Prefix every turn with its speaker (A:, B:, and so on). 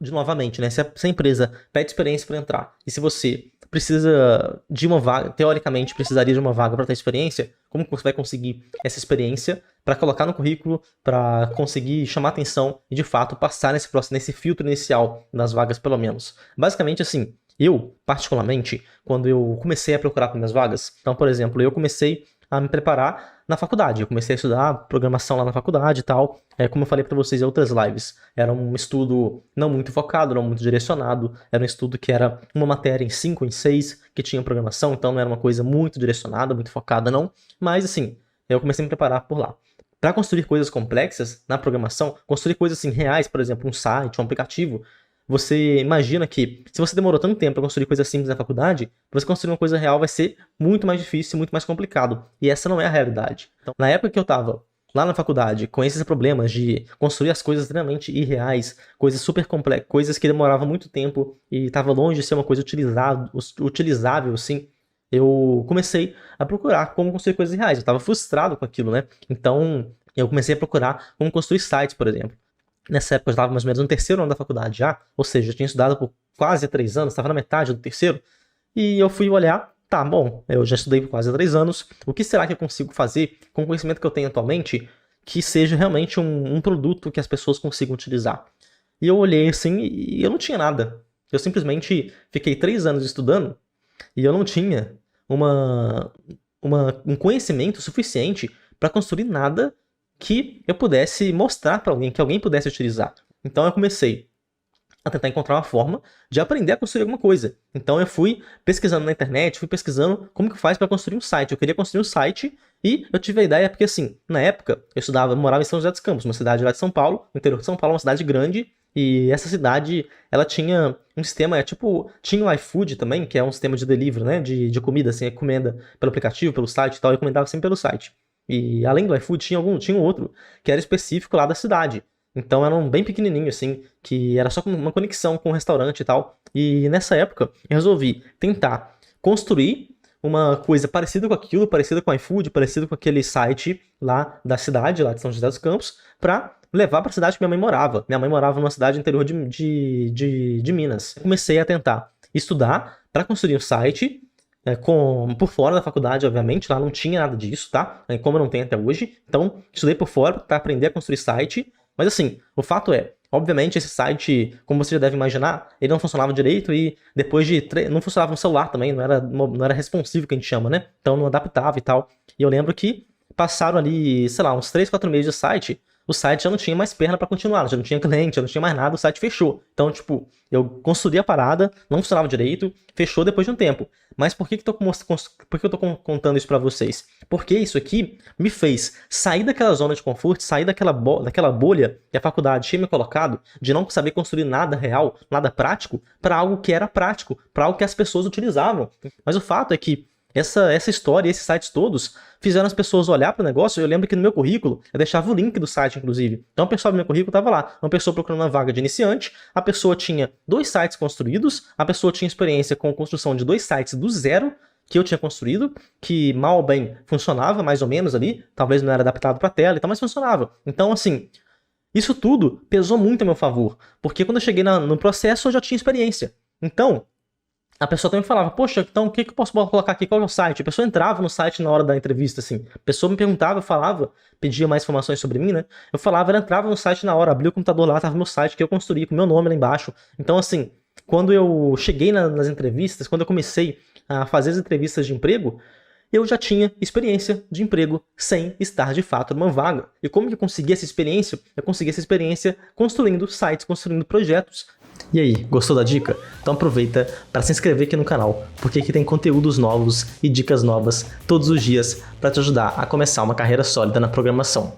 A: novamente, né? Se a empresa pede experiência para entrar, e se você precisa de uma vaga, teoricamente precisaria de uma vaga para ter experiência, como que você vai conseguir essa experiência para colocar no currículo, para conseguir chamar atenção e, de fato, passar nesse filtro inicial das vagas, pelo menos? Basicamente, assim, eu, particularmente, quando eu comecei a procurar por minhas vagas, então, por exemplo, eu comecei a me preparar na faculdade. Eu comecei a estudar programação lá na faculdade e tal. Como eu falei para vocês em outras lives, era um estudo não muito focado, não muito direcionado. Era um estudo que era uma matéria em 5, em 6, que tinha programação, então não era uma coisa muito direcionada, muito focada, não. Mas, assim, eu comecei a me preparar por lá. Para construir coisas complexas na programação, construir coisas assim reais, por exemplo, um site, um aplicativo, você imagina que, se você demorou tanto tempo para construir coisas simples na faculdade, você construir uma coisa real vai ser muito mais difícil, muito mais complicado. E essa não é a realidade. Então, na época que eu estava lá na faculdade, com esses problemas de construir as coisas extremamente irreais, coisas super complexas, coisas que demoravam muito tempo e estava longe de ser uma coisa utilizável, assim, eu comecei a procurar como construir coisas reais. Eu estava frustrado com aquilo, né? Então, eu comecei a procurar como construir sites, por exemplo. Nessa época eu estava mais ou menos no terceiro ano da faculdade já, ou seja, eu tinha estudado por quase 3 anos, estava na metade do terceiro, e eu fui olhar, tá, bom, eu já estudei por quase 3 anos, o que será que eu consigo fazer com o conhecimento que eu tenho atualmente que seja realmente um produto que as pessoas consigam utilizar? E eu olhei assim e eu não tinha nada. Eu simplesmente fiquei 3 anos estudando e eu não tinha um conhecimento suficiente para construir nada que eu pudesse mostrar para alguém, que alguém pudesse utilizar. Então eu comecei a tentar encontrar uma forma de aprender a construir alguma coisa. Então eu fui pesquisando na internet, fui pesquisando como que faz para construir um site. Eu queria construir um site e eu tive a ideia porque, assim, na época eu morava em São José dos Campos, uma cidade lá de São Paulo, no interior de São Paulo, uma cidade grande, e essa cidade, ela tinha um sistema, tinha o iFood também, que é um sistema de delivery, né, de comida, assim, encomenda pelo aplicativo, pelo site e tal, eu encomendava sempre pelo site. E além do iFood, tinha um outro que era específico lá da cidade. Então era um bem pequenininho, assim, que era só uma conexão com o restaurante e tal. E nessa época, eu resolvi tentar construir uma coisa parecida com aquilo, parecida com o iFood, parecida com aquele site lá da cidade, lá de São José dos Campos, para levar para a cidade que minha mãe morava. Minha mãe morava numa cidade interior de Minas. Eu comecei a tentar estudar para construir um site, por fora da faculdade, obviamente, lá não tinha nada disso, tá? Como eu não tenho até hoje. Então, estudei por fora para aprender a construir site. Mas assim, o fato é, obviamente esse site, como você já deve imaginar, ele não funcionava direito e depois não funcionava no celular também, não era responsivo que a gente chama, né? Então não adaptava e tal. E eu lembro que passaram ali, sei lá, uns 3, 4 meses de site, o site já não tinha mais perna para continuar, já não tinha cliente, já não tinha mais nada, o site fechou. Então, tipo, eu construí a parada, não funcionava direito, fechou depois de um tempo. Mas por que eu tô contando isso para vocês? Porque isso aqui me fez sair daquela zona de conforto, sair daquela bolha que a faculdade tinha me colocado, de não saber construir nada real, nada prático, para algo que era prático, para algo que as pessoas utilizavam. Mas o fato é que essa história, esses sites todos, fizeram as pessoas olhar para o negócio. Eu lembro que no meu currículo, eu deixava o link do site, inclusive. Então, o pessoal do meu currículo estava lá. Uma pessoa procurando uma vaga de iniciante, a pessoa tinha 2 sites construídos, a pessoa tinha experiência com a construção de 2 sites do zero, que eu tinha construído, que mal ou bem funcionava, mais ou menos ali. Talvez não era adaptado para a tela e tal, mas funcionava. Então, assim, isso tudo pesou muito a meu favor, porque quando eu cheguei no processo, eu já tinha experiência. Então, a pessoa também falava, poxa, então o que eu posso colocar aqui? Qual é o site? A pessoa entrava no site na hora da entrevista, assim. A pessoa me perguntava, eu falava, pedia mais informações sobre mim, né? Eu falava, ela entrava no site na hora, abria o computador lá, tava meu site que eu construí, com meu nome lá embaixo. Então, assim, quando eu cheguei nas entrevistas, quando eu comecei a fazer as entrevistas de emprego, eu já tinha experiência de emprego sem estar de fato numa vaga. E como que eu consegui essa experiência? Eu consegui essa experiência construindo sites, construindo projetos. E aí, gostou da dica? Então aproveita para se inscrever aqui no canal, porque aqui tem conteúdos novos e dicas novas todos os dias para te ajudar a começar uma carreira sólida na programação.